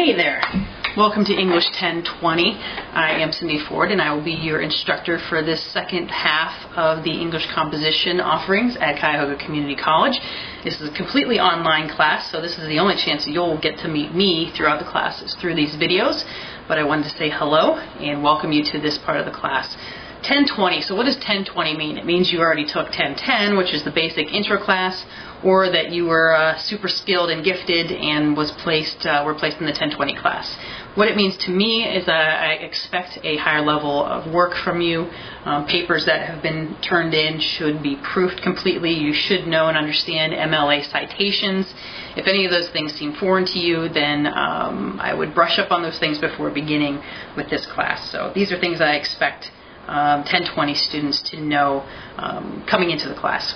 Hey there! Welcome to English 1020. I am Cindy Ford and I will be your instructor for this second half of the English composition offerings at Cuyahoga Community College. This is a completely online class, so this is the only chance you'll get to meet me throughout the class is through these videos. But I wanted to say hello and welcome you to this part of the class. 1020, so what does 1020 mean? It means you already took 1010, which is the basic intro class, or that you were super skilled and gifted and were placed in the 1020 class. What it means to me is that I expect a higher level of work from you. Papers that have been turned in should be proofed completely. You should know and understand MLA citations. If any of those things seem foreign to you, then I would brush up on those things before beginning with this class. So these are things I expect 1020 students to know coming into the class.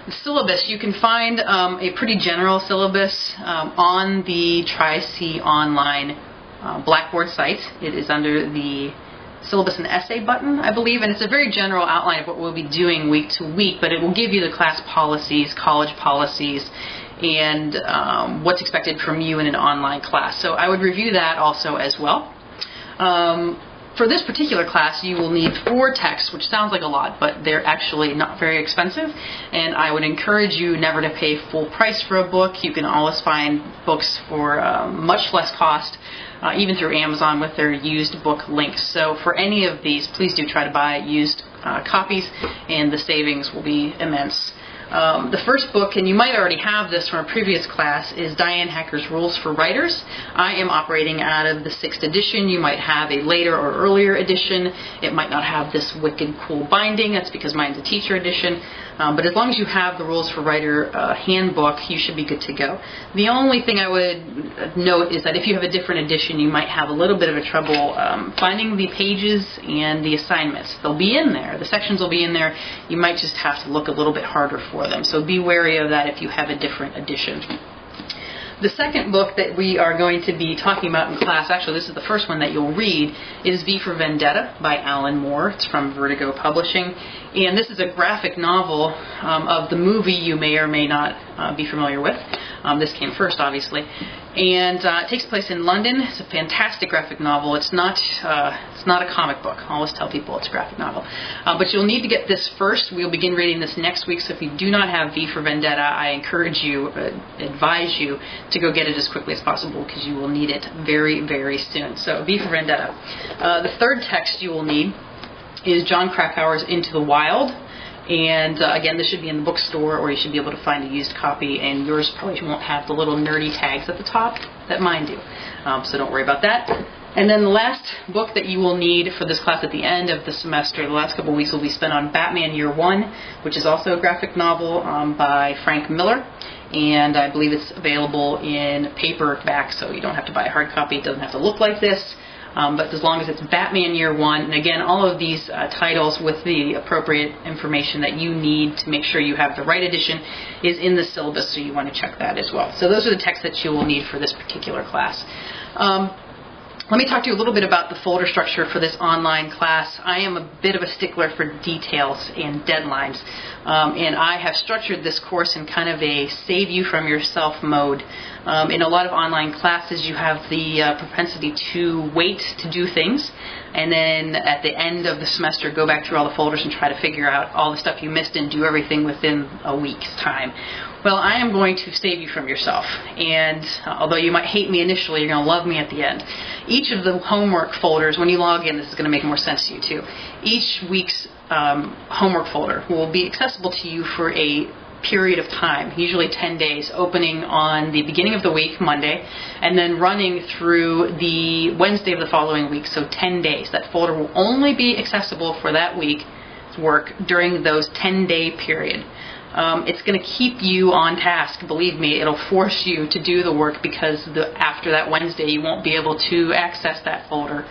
The syllabus, you can find a pretty general syllabus on the Tri-C online Blackboard site. It is under the syllabus and essay button, I believe, and it's a very general outline of what we'll be doing week to week, but it will give you the class policies, college policies, and what's expected from you in an online class. So I would review that also as well. For this particular class, you will need 4 texts, which sounds like a lot, but they're actually not very expensive, and I would encourage you never to pay full price for a book. You can always find books for much less cost, even through Amazon with their used book links. So for any of these, please do try to buy used copies, and the savings will be immense. The first book, and you might already have this from a previous class, is Diane Hacker's Rules for Writers. I am operating out of the 6th edition. You might have a later or earlier edition. It might not have this wicked cool binding. That's because mine's a teacher edition. But as long as you have the Rules for Writer handbook, you should be good to go. The only thing I would note is that if you have a different edition, you might have a little bit of a trouble finding the pages and the assignments. They'll be in there. The sections will be in there. You might just have to look a little bit harder for them. So be wary of that if you have a different edition. The second book that we are going to be talking about in class, actually this is the first one that you'll read, is V for Vendetta by Alan Moore. It's from Vertigo Publishing. And this is a graphic novel of the movie you may or may not be familiar with. This came first, obviously. And it takes place in London. It's a fantastic graphic novel. It's not a comic book. I always tell people it's a graphic novel. But you'll need to get this first. We'll begin reading this next week. So if you do not have V for Vendetta, I encourage you, advise you to go get it as quickly as possible because you will need it very, very soon. So V for Vendetta. The third text you will need is John Krakauer's Into the Wild. And again, this should be in the bookstore, or you should be able to find a used copy, and yours probably won't have the little nerdy tags at the top that mine do. So don't worry about that. And then the last book that you will need for this class at the end of the semester, the last couple of weeks, will be spent on Batman Year One, which is also a graphic novel by Frank Miller. And I believe it's available in paperback, so you don't have to buy a hard copy. It doesn't have to look like this. But as long as it's Batman Year One, and again, all of these titles with the appropriate information that you need to make sure you have the right edition is in the syllabus, so you want to check that as well. So those are the texts that you will need for this particular class. Let me talk to you a little bit about the folder structure for this online class. I am a bit of a stickler for details and deadlines, and I have structured this course in kind of a save you from yourself mode. In a lot of online classes, you have the propensity to wait to do things, and then at the end of the semester, go back through all the folders and try to figure out all the stuff you missed and do everything within a week's time. Well, I am going to save you from yourself, and although you might hate me initially, you're going to love me at the end. Each of the homework folders, when you log in, this is going to make more sense to you too. Each week's homework folder will be accessible to you for a period of time, usually 10 days, opening on the beginning of the week, Monday, and then running through the Wednesday of the following week, so 10 days. That folder will only be accessible for that week's work during those 10-day period. It's going to keep you on task, believe me. It'll force you to do the work because after that Wednesday you won't be able to access that folder,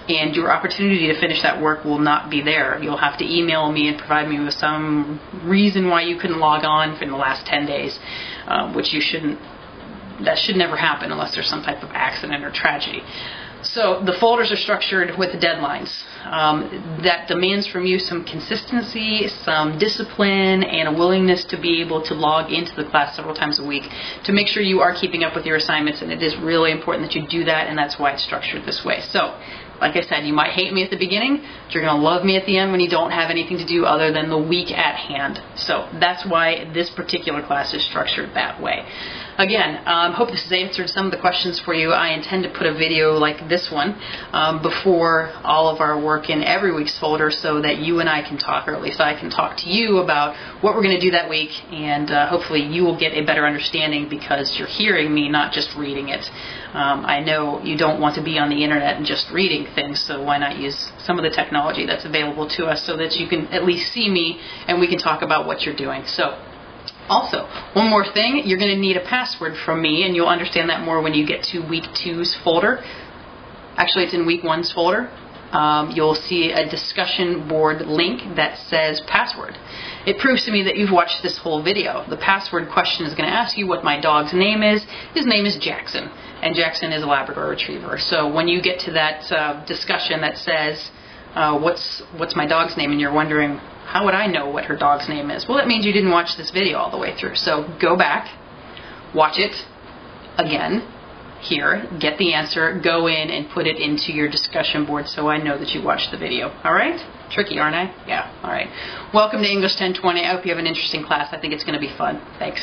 and your opportunity to finish that work will not be there. You'll have to email me and provide me with some reason why you couldn't log on in the last 10 days, which you shouldn't. That should never happen unless there's some type of accident or tragedy. So the folders are structured with deadlines. That demands from you some consistency, some discipline, and a willingness to be able to log into the class several times a week to make sure you are keeping up with your assignments, and it is really important that you do that, and that's why it's structured this way. So, like I said, you might hate me at the beginning, but you're going to love me at the end when you don't have anything to do other than the week at hand. So that's why this particular class is structured that way. Again, hope this has answered some of the questions for you. I intend to put a video like this one before all of our work in every week's folder so that you and I can talk, or at least I can talk to you about what we're going to do that week, and hopefully you will get a better understanding because you're hearing me, not just reading it. I know you don't want to be on the internet and just reading things, so why not use some of the technology that's available to us so that you can at least see me and we can talk about what you're doing. So, also, one more thing, you're going to need a password from me, and you'll understand that more when you get to week 2's folder. Actually, it's in week 1's folder. You'll see a discussion board link that says password. It proves to me that you've watched this whole video. The password question is going to ask you what my dog's name is. His name is Jackson, and Jackson is a Labrador Retriever. So when you get to that discussion that says, what's my dog's name, and you're wondering, how would I know what her dog's name is? Well, that means you didn't watch this video all the way through. So go back, watch it again, here, get the answer, go in and put it into your discussion board so I know that you watched the video. All right? Tricky, aren't I? Yeah. All right. Welcome to English 1020. I hope you have an interesting class. I think it's going to be fun. Thanks.